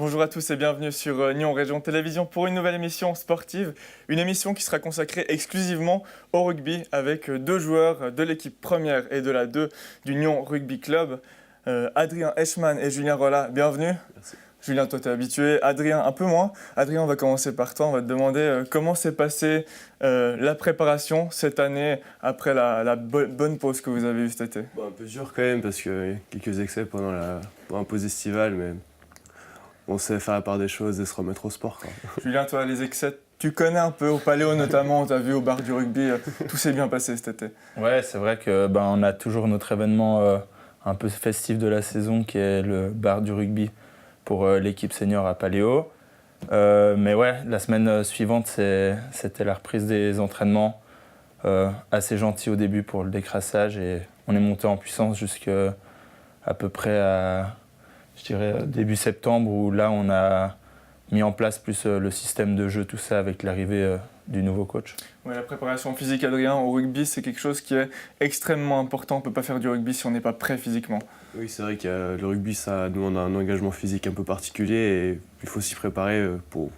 Bonjour à tous et bienvenue sur Nyon Région Télévision pour une nouvelle émission sportive. Une émission qui sera consacrée exclusivement au rugby avec deux joueurs de l'équipe première et de la 2 du Nyon Rugby Club. Adrien Eschmann et Julien Rollat, bienvenue. Merci. Julien, toi tu es habitué, Adrien un peu moins. Adrien, on va commencer par toi, on va te demander comment s'est passée la préparation cette année après la bonne pause que vous avez eue cet été. Bon, un peu dur quand même parce qu'il y a quelques excès pendant la pause estivale, mais on sait faire la part des choses et se remettre au sport, quoi. Julien, toi les excès, tu connais un peu, au Paléo notamment, on t'a vu au bar du rugby, tout s'est bien passé cet été. Ouais, c'est vrai que on a toujours notre événement un peu festif de la saison qui est le bar du rugby pour l'équipe senior à Paléo. Mais ouais, la semaine suivante, c'était la reprise des entraînements. Assez gentil au début pour le décrassage et on est monté en puissance jusqu'à à peu près à, je dirais, début septembre où là on a mis en place plus le système de jeu, tout ça avec l'arrivée du nouveau coach. Ouais, la préparation physique, Adrien, au rugby, c'est quelque chose qui est extrêmement important. On ne peut pas faire du rugby si on n'est pas prêt physiquement. Oui, c'est vrai que le rugby, ça demande un engagement physique un peu particulier et il faut s'y préparer pour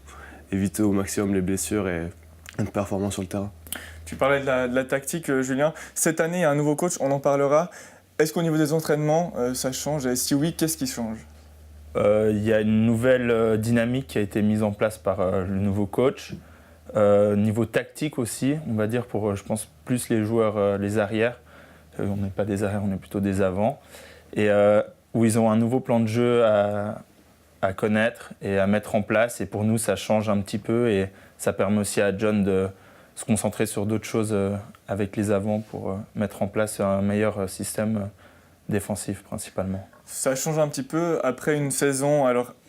éviter au maximum les blessures et une performance sur le terrain. Tu parlais de la tactique, Julien. Cette année, il y a un nouveau coach, on en parlera. Est-ce qu'au niveau des entraînements, ça change? Et si oui, qu'est-ce qui change? Il y a une nouvelle dynamique qui a été mise en place par le nouveau coach. Niveau tactique aussi, on va dire pour, je pense, plus les joueurs, les arrières. On n'est pas des arrières, on est plutôt des avants. Et où ils ont un nouveau plan de jeu à connaître et à mettre en place. Et pour nous, ça change un petit peu et ça permet aussi à John de se concentrer sur d'autres choses avec les avants pour mettre en place un meilleur système défensif principalement. Ça change un petit peu après une saison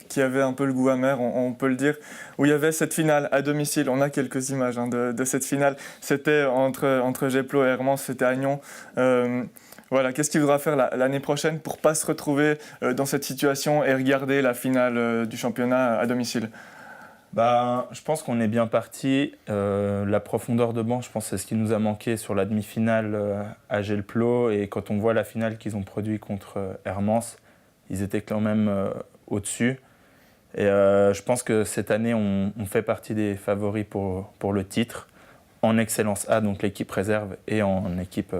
qui avait un peu le goût amer, on peut le dire, où il y avait cette finale à domicile. On a quelques images de cette finale. C'était entre Geplo et Hermance, c'était à Nyon. Voilà, qu'est-ce qu'il faudra faire l'année prochaine pour ne pas se retrouver dans cette situation et regarder la finale du championnat à domicile? Je pense qu'on est bien parti. La profondeur de banc, je pense que c'est ce qui nous a manqué sur la demi-finale à Geplo. Et quand on voit la finale qu'ils ont produit contre Hermance, ils étaient quand même au-dessus. Et je pense que cette année, on fait partie des favoris pour le titre, en Excellence A, donc l'équipe réserve, et en équipe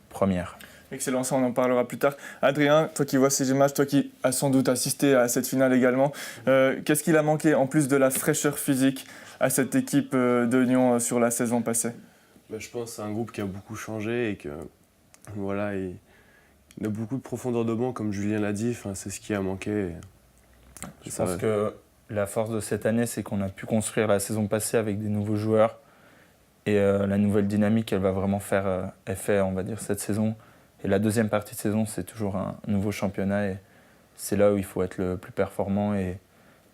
première. Excellence, on en parlera plus tard. Adrien, toi qui vois ces images, toi qui as sans doute assisté à cette finale également, qu'est-ce qu'il a manqué en plus de la fraîcheur physique à cette équipe de Nyon sur la saison passée? Je pense que c'est un groupe qui a beaucoup changé et que voilà, il a beaucoup de profondeur de banc, comme Julien l'a dit, c'est ce qui a manqué. Je pense que la force de cette année, c'est qu'on a pu construire la saison passée avec des nouveaux joueurs. Et la nouvelle dynamique, elle va vraiment faire effet, on va dire, cette saison. Et la deuxième partie de saison, c'est toujours un nouveau championnat. Et c'est là où il faut être le plus performant et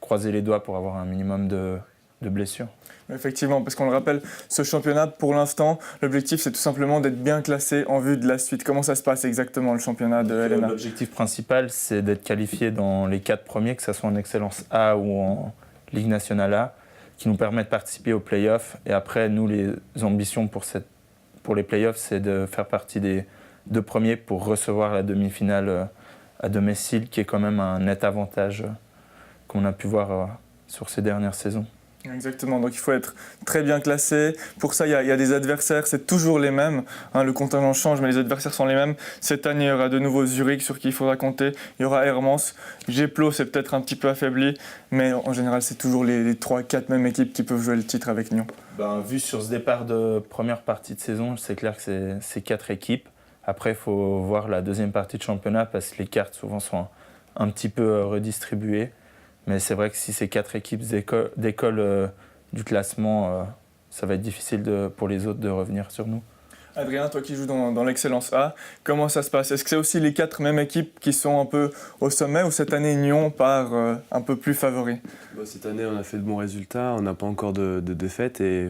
croiser les doigts pour avoir un minimum de blessures. Effectivement, parce qu'on le rappelle, ce championnat, pour l'instant, l'objectif, c'est tout simplement d'être bien classé en vue de la suite. Comment ça se passe exactement, le championnat de LNA? L'objectif principal, c'est d'être qualifié dans les 4 premiers, que ce soit en Excellence A ou en Ligue nationale A, qui nous permet de participer aux playoffs. Et après, nous, les ambitions pour les playoffs, c'est de faire partie des 2 premiers pour recevoir la demi-finale à domicile, qui est quand même un net avantage qu'on a pu voir sur ces dernières saisons. Exactement, donc il faut être très bien classé. Pour ça, il y a des adversaires, c'est toujours les mêmes. Le contingent change, mais les adversaires sont les mêmes. Cette année, il y aura de nouveau Zurich sur qui il faudra compter. Il y aura Hermance. Geplo, c'est peut-être un petit peu affaibli, mais en général, c'est toujours les 3-4 mêmes équipes qui peuvent jouer le titre avec Nyon. Vu sur ce départ de première partie de saison, c'est clair que c'est 4 équipes. Après, il faut voir la deuxième partie de championnat parce que les cartes souvent sont un petit peu redistribuées. Mais c'est vrai que si ces 4 équipes décollent du classement, ça va être difficile pour les autres de revenir sur nous. Adrien, toi qui joues dans l'Excellence A, comment ça se passe? Est-ce que c'est aussi les 4 mêmes équipes qui sont un peu au sommet ou cette année Nyon part un peu plus favori? Cette année, on a fait de bons résultats, on n'a pas encore de défaites et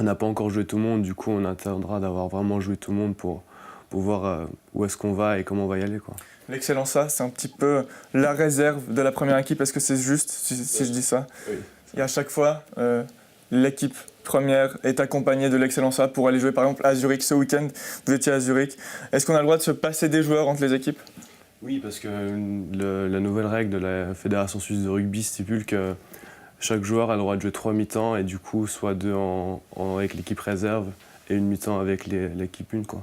on n'a pas encore joué tout le monde. Du coup, on attendra d'avoir vraiment joué tout le monde pour voir où est-ce qu'on va et comment on va y aller, quoi. L'Excellence A, c'est un petit peu la réserve de la première équipe. Est-ce que c'est juste si je dis ça? Oui. Et à chaque fois, l'équipe première est accompagnée de l'Excellence A pour aller jouer par exemple à Zurich ce week-end. Vous étiez à Zurich. Est-ce qu'on a le droit de se passer des joueurs entre les équipes? Oui, parce que la nouvelle règle de la Fédération suisse de rugby stipule que chaque joueur a le droit de jouer 3 mi-temps et du coup soit 2 avec l'équipe réserve et une mi-temps avec l'équipe 1, quoi.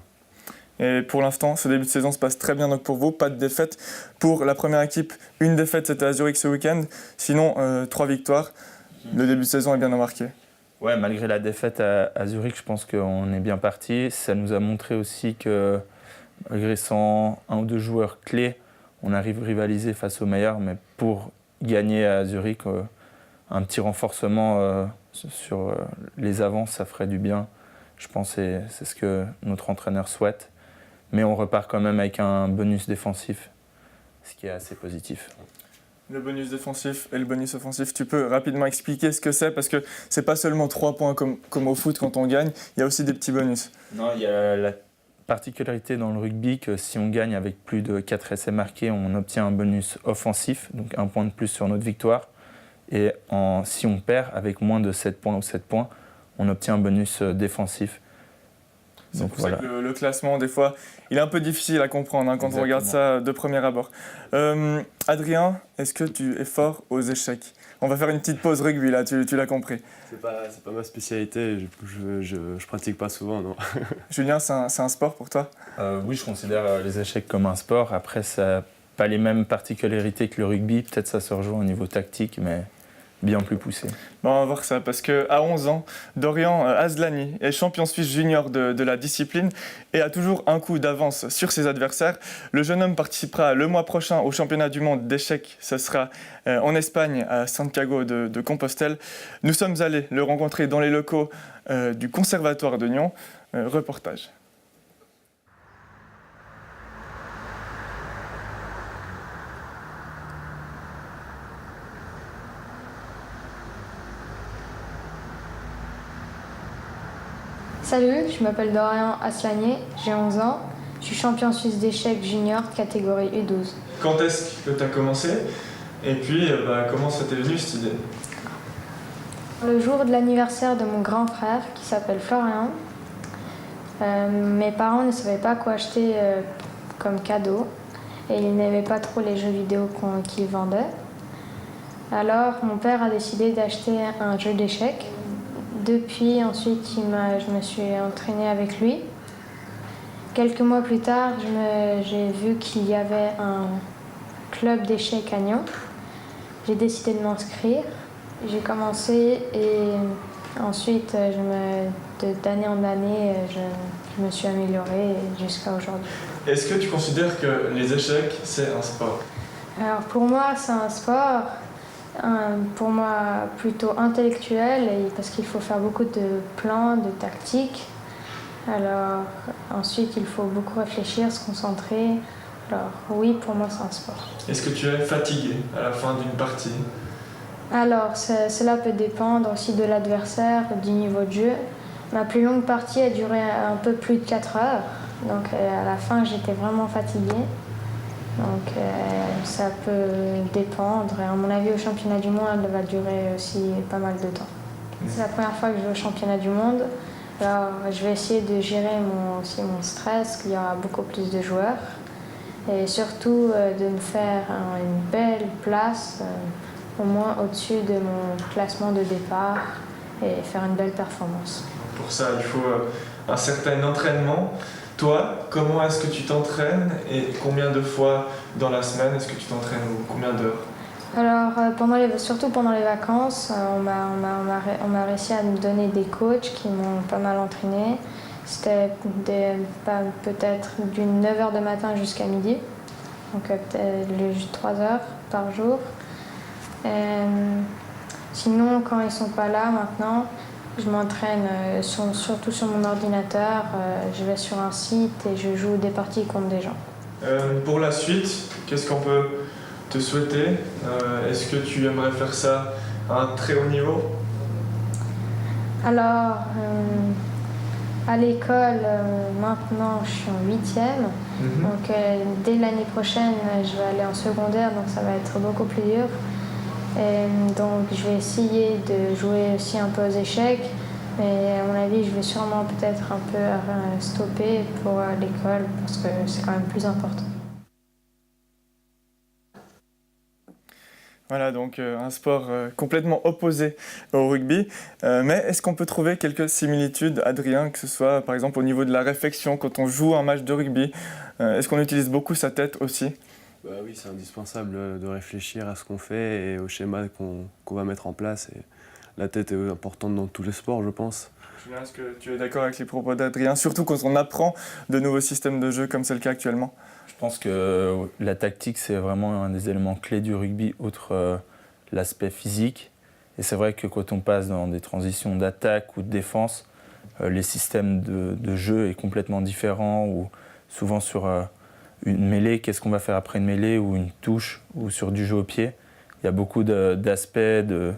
Et pour l'instant, ce début de saison se passe très bien donc pour vous, pas de défaite. Pour la première équipe, une défaite, c'était à Zurich ce week-end. Sinon, 3 victoires. Le début de saison est bien embarqué. Ouais, malgré la défaite à Zurich, je pense qu'on est bien parti. Ça nous a montré aussi que malgré sans un ou deux joueurs clés, on arrive à rivaliser face aux meilleurs. Mais pour gagner à Zurich, un petit renforcement sur les avances, ça ferait du bien. Je pense que c'est ce que notre entraîneur souhaite. Mais on repart quand même avec un bonus défensif, ce qui est assez positif. Le bonus défensif et le bonus offensif, tu peux rapidement expliquer ce que c'est parce que c'est pas seulement 3 points comme au foot quand on gagne, il y a aussi des petits bonus. Non, il y a la particularité dans le rugby que si on gagne avec plus de 4 essais marqués, on obtient un bonus offensif, donc 1 point de plus sur notre victoire. Et si on perd avec moins de 7 points ou 7 points, on obtient un bonus défensif. C'est pour ça que le classement, des fois, il est un peu difficile à comprendre quand Exactement. on regarde ça de premier abord. Adrien, est-ce que tu es fort aux échecs? On va faire une petite pause rugby, là, tu l'as compris. C'est pas ma spécialité, je pratique pas souvent, non. Julien, c'est un sport pour toi? Oui, je considère les échecs comme un sport. Après, ça n'a pas les mêmes particularités que le rugby. Peut-être ça se rejoint au niveau tactique, mais bien plus poussé. Bon, on va voir ça, parce qu'à 11 ans, Dorian Asllani est champion suisse junior de la discipline et a toujours un coup d'avance sur ses adversaires. Le jeune homme participera le mois prochain au championnat du monde d'échecs. Ce sera en Espagne, à Santiago de Compostelle. Nous sommes allés le rencontrer dans les locaux du Conservatoire de Nyon. Reportage. Salut, je m'appelle Dorian Asllani, j'ai 11 ans, je suis champion suisse d'échecs junior catégorie U12. Quand est-ce que tu as commencé? Et puis, comment ça t'est venu cette idée? Le jour de l'anniversaire de mon grand frère qui s'appelle Florian, mes parents ne savaient pas quoi acheter comme cadeau et ils n'aimaient pas trop les jeux vidéo qu'ils vendaient. Alors mon père a décidé d'acheter un jeu d'échecs. Depuis, ensuite, je me suis entraînée avec lui. Quelques mois plus tard, j'ai vu qu'il y avait un club d'échecs à Nyon. J'ai décidé de m'inscrire. J'ai commencé et ensuite, d'année en année, je me suis améliorée jusqu'à aujourd'hui. Est-ce que tu considères que les échecs, c'est un sport? Alors pour moi, c'est un sport. Pour moi, plutôt intellectuel, parce qu'il faut faire beaucoup de plans, de tactiques. Alors, ensuite, il faut beaucoup réfléchir, se concentrer. Alors, oui, pour moi, c'est un sport. Est-ce que tu es fatigué à la fin d'une partie? Alors, cela peut dépendre aussi de l'adversaire, du niveau de jeu. Ma plus longue partie a duré un peu plus de 4 heures. Donc, à la fin, j'étais vraiment fatiguée. Donc ça peut dépendre. Et à mon avis, au championnat du monde, elle va durer aussi pas mal de temps. C'est la première fois que je vais au championnat du monde. Alors je vais essayer de gérer aussi mon stress, qu'il y aura beaucoup plus de joueurs. Et surtout de me faire une belle place, au moins au-dessus de mon classement de départ, et faire une belle performance. Pour ça, il faut un certain entraînement. Toi, comment est-ce que tu t'entraînes et combien de fois dans la semaine est-ce que tu t'entraînes ou combien d'heures? Alors, surtout pendant les vacances, on m'a réussi à me donner des coachs qui m'ont pas mal entraîné. C'était peut-être d'une 9h de matin jusqu'à midi, donc peut-être 3 heures par jour. Sinon, quand ils sont pas là maintenant, je m'entraîne surtout sur mon ordinateur, je vais sur un site et je joue des parties contre des gens. Pour la suite, qu'est-ce qu'on peut te souhaiter? Est-ce que tu aimerais faire ça à un très haut niveau? Alors, à l'école, maintenant je suis en 8e, donc dès l'année prochaine je vais aller en secondaire, donc ça va être beaucoup plus dur. Et donc je vais essayer de jouer aussi un peu aux échecs, mais à mon avis je vais sûrement peut-être un peu stopper pour l'école parce que c'est quand même plus important. Voilà, donc un sport complètement opposé au rugby. Mais est-ce qu'on peut trouver quelques similitudes, Adrien, que ce soit par exemple au niveau de la réflexion quand on joue un match de rugby? Est-ce qu'on utilise beaucoup sa tête aussi? Oui, c'est indispensable de réfléchir à ce qu'on fait et au schéma qu'on va mettre en place. Et la tête est importante dans tous les sports, je pense. Julien, est-ce que tu es d'accord avec les propos d'Adrien, surtout quand on apprend de nouveaux systèmes de jeu comme c'est le cas actuellement? Je pense que la tactique, c'est vraiment un des éléments clés du rugby, outre l'aspect physique. Et c'est vrai que quand on passe dans des transitions d'attaque ou de défense, les systèmes de jeu est complètement différent. Ou souvent sur une mêlée, qu'est-ce qu'on va faire après une mêlée ou une touche ou sur du jeu au pied. Il y a beaucoup d'aspects de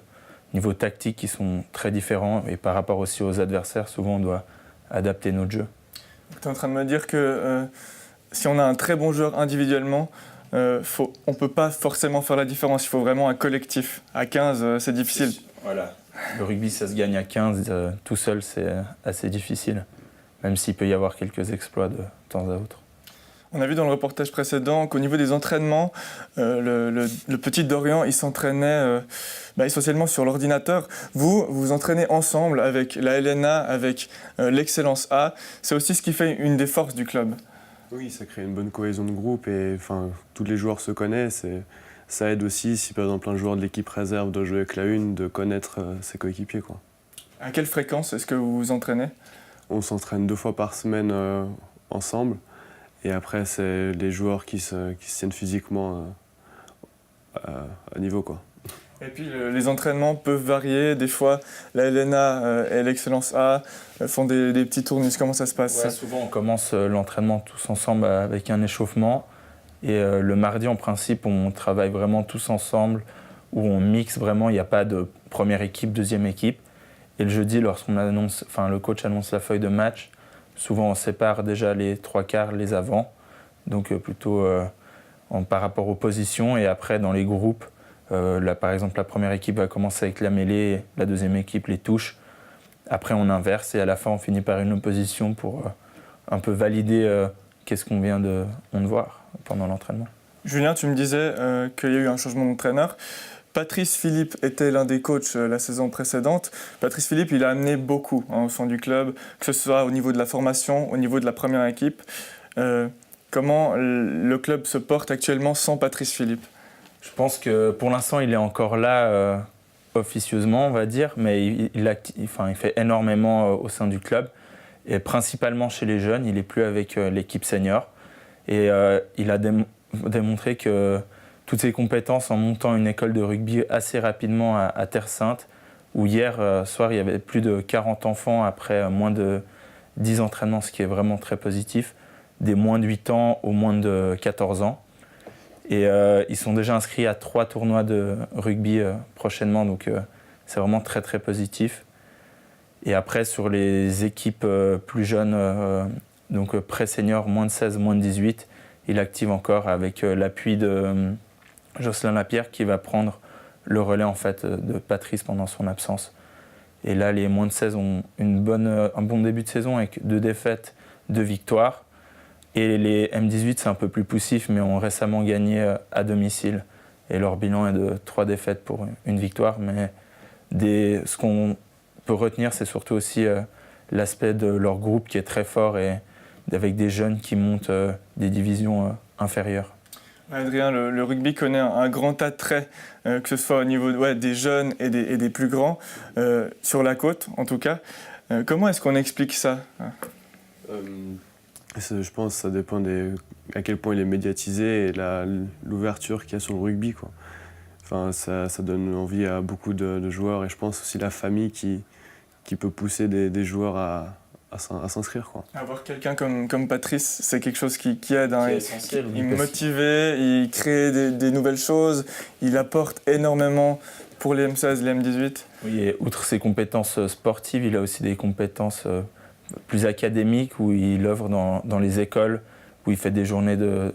niveau tactique qui sont très différents. Et par rapport aussi aux adversaires, souvent on doit adapter notre jeu. Tu es en train de me dire que si on a un très bon joueur individuellement, on ne peut pas forcément faire la différence. Il faut vraiment un collectif. À 15, c'est difficile. Voilà. Le rugby, ça se gagne à 15. Tout seul, c'est assez difficile. Même s'il peut y avoir quelques exploits de temps à autre. On a vu dans le reportage précédent qu'au niveau des entraînements, le petit Dorian, il s'entraînait essentiellement sur l'ordinateur. Vous vous entraînez ensemble avec la LNA, avec l'Excellence A. C'est aussi ce qui fait une des forces du club. Oui, ça crée une bonne cohésion de groupe et tous les joueurs se connaissent. Et ça aide aussi, si par exemple un joueur de l'équipe réserve doit jouer avec la une, de connaître ses coéquipiers, quoi. À quelle fréquence est-ce que vous vous entraînez? On s'entraîne 2 fois par semaine ensemble. Et après, c'est les joueurs qui se tiennent physiquement à niveau, quoi. Et puis les entraînements peuvent varier. Des fois, la LNA et l'Excellence A font des petits tournus. Comment ça se passe? Ouais, souvent, on commence l'entraînement tous ensemble avec un échauffement. Et le mardi, en principe, on travaille vraiment tous ensemble, où on mixe vraiment. Il n'y a pas de première équipe, deuxième équipe. Et le jeudi, le coach annonce la feuille de match, souvent on sépare déjà les 3/4, les avants. Donc plutôt par rapport aux positions. Et après, dans les groupes, par exemple, la première équipe va commencer avec la mêlée, la deuxième équipe les touches. Après, on inverse et à la fin, on finit par une opposition pour un peu valider qu'est-ce qu'on vient de voir pendant l'entraînement. Julien, tu me disais qu'il y a eu un changement d'entraîneur. Patrice Philippe était l'un des coachs la saison précédente. Patrice Philippe, il a amené beaucoup au sein du club, que ce soit au niveau de la formation, au niveau de la première équipe. Comment le club se porte actuellement sans Patrice Philippe? Je pense que pour l'instant, il est encore là officieusement, on va dire, mais il fait énormément au sein du club, et principalement chez les jeunes. Il n'est plus avec l'équipe senior. Et il a démontré que toutes ses compétences en montant une école de rugby assez rapidement à Terre Sainte, où hier soir, il y avait plus de 40 enfants après moins de 10 entraînements, ce qui est vraiment très positif, des moins de 8 ans aux moins de 14 ans. Et ils sont déjà inscrits à 3 tournois de rugby prochainement, donc c'est vraiment très très positif. Et après, sur les équipes plus jeunes, donc pré-senior, moins de 16, moins de 18, il active encore avec l'appui de Jocelyn Lapierre qui va prendre le relais en fait, de Patrice pendant son absence. Et là, les moins de 16 ont un bon début de saison avec 2 défaites, 2 victoires. Et les M18, c'est un peu plus poussif, mais ont récemment gagné à domicile. Et leur bilan est de 3 défaites pour une victoire. Mais ce qu'on peut retenir, c'est surtout aussi l'aspect de leur groupe qui est très fort et avec des jeunes qui montent des divisions inférieures. Adrien, le rugby connaît un grand attrait, que ce soit au niveau des jeunes et des plus grands, sur la côte en tout cas. Comment est-ce qu'on explique ça? Je pense que ça dépend à quel point il est médiatisé et l'ouverture qu'il y a sur le rugby, quoi. Enfin, ça donne envie à beaucoup de joueurs et je pense aussi la famille qui peut pousser des joueurs à s'inscrire, quoi. Avoir quelqu'un comme Patrice, c'est quelque chose qui aide. Hein. C'est essentiel. Il motive, il crée des nouvelles choses, il apporte énormément pour les M16, les M18. Oui, et outre ses compétences sportives, il a aussi des compétences plus académiques où il œuvre dans les écoles, où il fait des journées de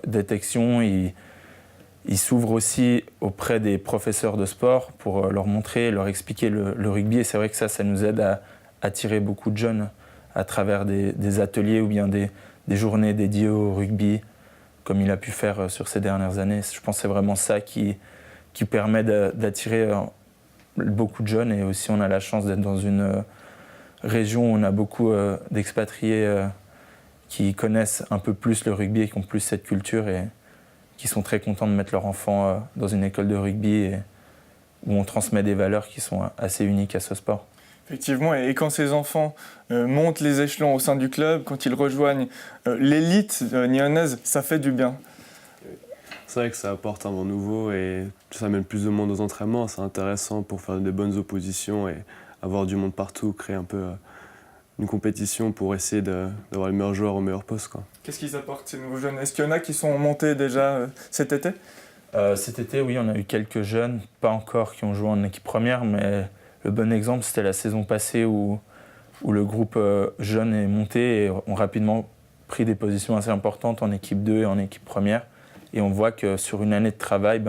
détection. Il s'ouvre aussi auprès des professeurs de sport pour leur montrer, leur expliquer le rugby. Et c'est vrai que ça nous aide à attirer beaucoup de jeunes à travers des ateliers ou bien des journées dédiées au rugby, comme il a pu faire sur ces dernières années. Je pense que c'est vraiment ça qui qui permet d'attirer beaucoup de jeunes. Et aussi, on a la chance d'être dans une région où on a beaucoup d'expatriés qui connaissent un peu plus le rugby et qui ont plus cette culture et qui sont très contents de mettre leur enfant dans une école de rugby où on transmet des valeurs qui sont assez uniques à ce sport. Effectivement, et quand ces enfants montent les échelons au sein du club, quand ils rejoignent l'élite nyonnaise, ça fait du bien. C'est vrai que ça apporte un vent nouveau et ça mène plus de monde aux entraînements. C'est intéressant pour faire des bonnes oppositions et avoir du monde partout, créer un peu une compétition pour essayer d'avoir les meilleurs joueurs au meilleur poste, quoi. Qu'est-ce qu'ils apportent ces nouveaux jeunes? Est-ce qu'il y en a qui sont montés déjà cet été? Cet été, oui, on a eu quelques jeunes, pas encore qui ont joué en équipe première, mais le bon exemple, c'était la saison passée où le groupe jeune est monté et ont rapidement pris des positions assez importantes en équipe 2 et en équipe première. Et on voit que sur une année de travail,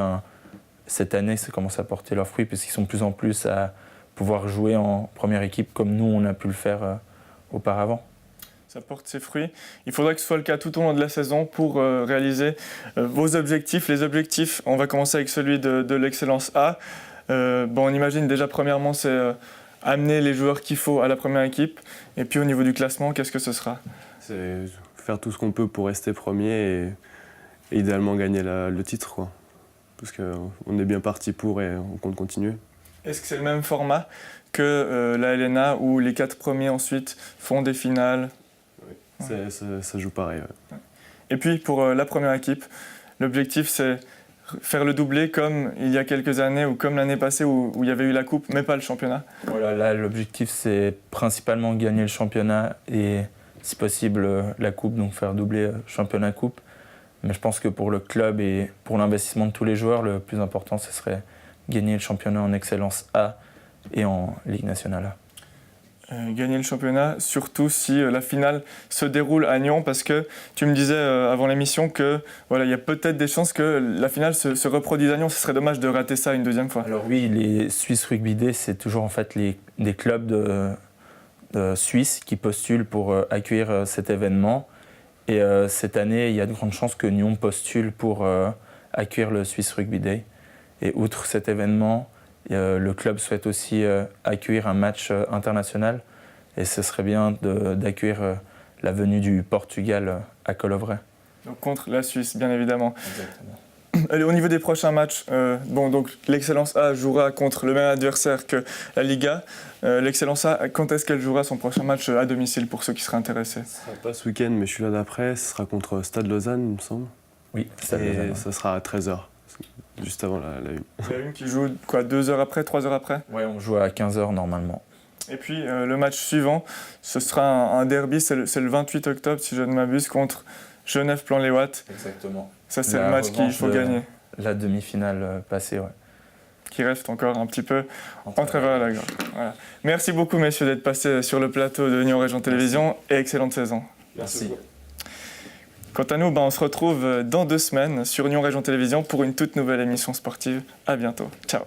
cette année, ça commence à porter leurs fruits parce qu'ils sont de plus en plus à pouvoir jouer en première équipe comme nous, on a pu le faire auparavant. Ça porte ses fruits. Il faudra que ce soit le cas tout au long de la saison pour réaliser vos objectifs. Les objectifs, on va commencer avec celui de l'excellence A. On imagine déjà premièrement, c'est amener les joueurs qu'il faut à la première équipe. Et puis au niveau du classement, qu'est-ce que ce sera? C'est faire tout ce qu'on peut pour rester premier et idéalement gagner le titre, quoi. Parce qu'on est bien parti pour et on compte continuer. Est-ce que c'est le même format que la LNA où les 4 premiers ensuite font des finales? Oui, ça joue pareil. Ouais. Et puis pour la première équipe, l'objectif c'est faire le doublé comme il y a quelques années ou comme l'année passée où il y avait eu la coupe mais pas le championnat. Voilà, là l'objectif c'est principalement gagner le championnat et si possible la coupe, donc faire doubler championnat-coupe. Mais je pense que pour le club et pour l'investissement de tous les joueurs, le plus important ce serait gagner le championnat en excellence A et en Ligue nationale A. Gagner le championnat, surtout si la finale se déroule à Nyon, parce que tu me disais avant l'émission que voilà, il y a peut-être des chances que la finale se reproduise à Nyon. Ce serait dommage de rater ça une deuxième fois. Alors oui, les Swiss Rugby Day, c'est toujours en fait des clubs de Suisse qui postulent pour accueillir cet événement. Et cette année, il y a de grandes chances que Nyon postule pour accueillir le Swiss Rugby Day. Et outre cet événement, le club souhaite aussi accueillir un match international et ce serait bien d'accueillir la venue du Portugal à Colovray. Donc contre la Suisse, bien évidemment. Exactement. Allez, au niveau des prochains matchs, donc l'Excellence A jouera contre le même adversaire que la Liga. L'Excellence A, quand est-ce qu'elle jouera son prochain match à domicile pour ceux qui seraient intéressés? Ce sera pas ce week-end, mais je suis là d'après. Ce sera contre Stade Lausanne, il me semble. Oui, Stade Lausanne. Et ça sera à 13h. Juste avant la une. Il y a une qui joue quoi, 2 heures après, 3 heures après? Oui, on joue à 15h normalement. Et puis le match suivant, ce sera un derby, c'est le 28 octobre si je ne m'abuse, contre Genève-Plan-les-Ouates. Exactement. Ça c'est le match qu'il faut gagner. La demi-finale passée, ouais. Qui reste encore un petit peu en travers à la gorge. Voilà. Merci beaucoup messieurs d'être passés sur le plateau de Nyon Région Télévision et excellente saison. Merci. Quant à nous, on se retrouve dans 2 semaines sur Nyon Région Télévision pour une toute nouvelle émission sportive. À bientôt. Ciao.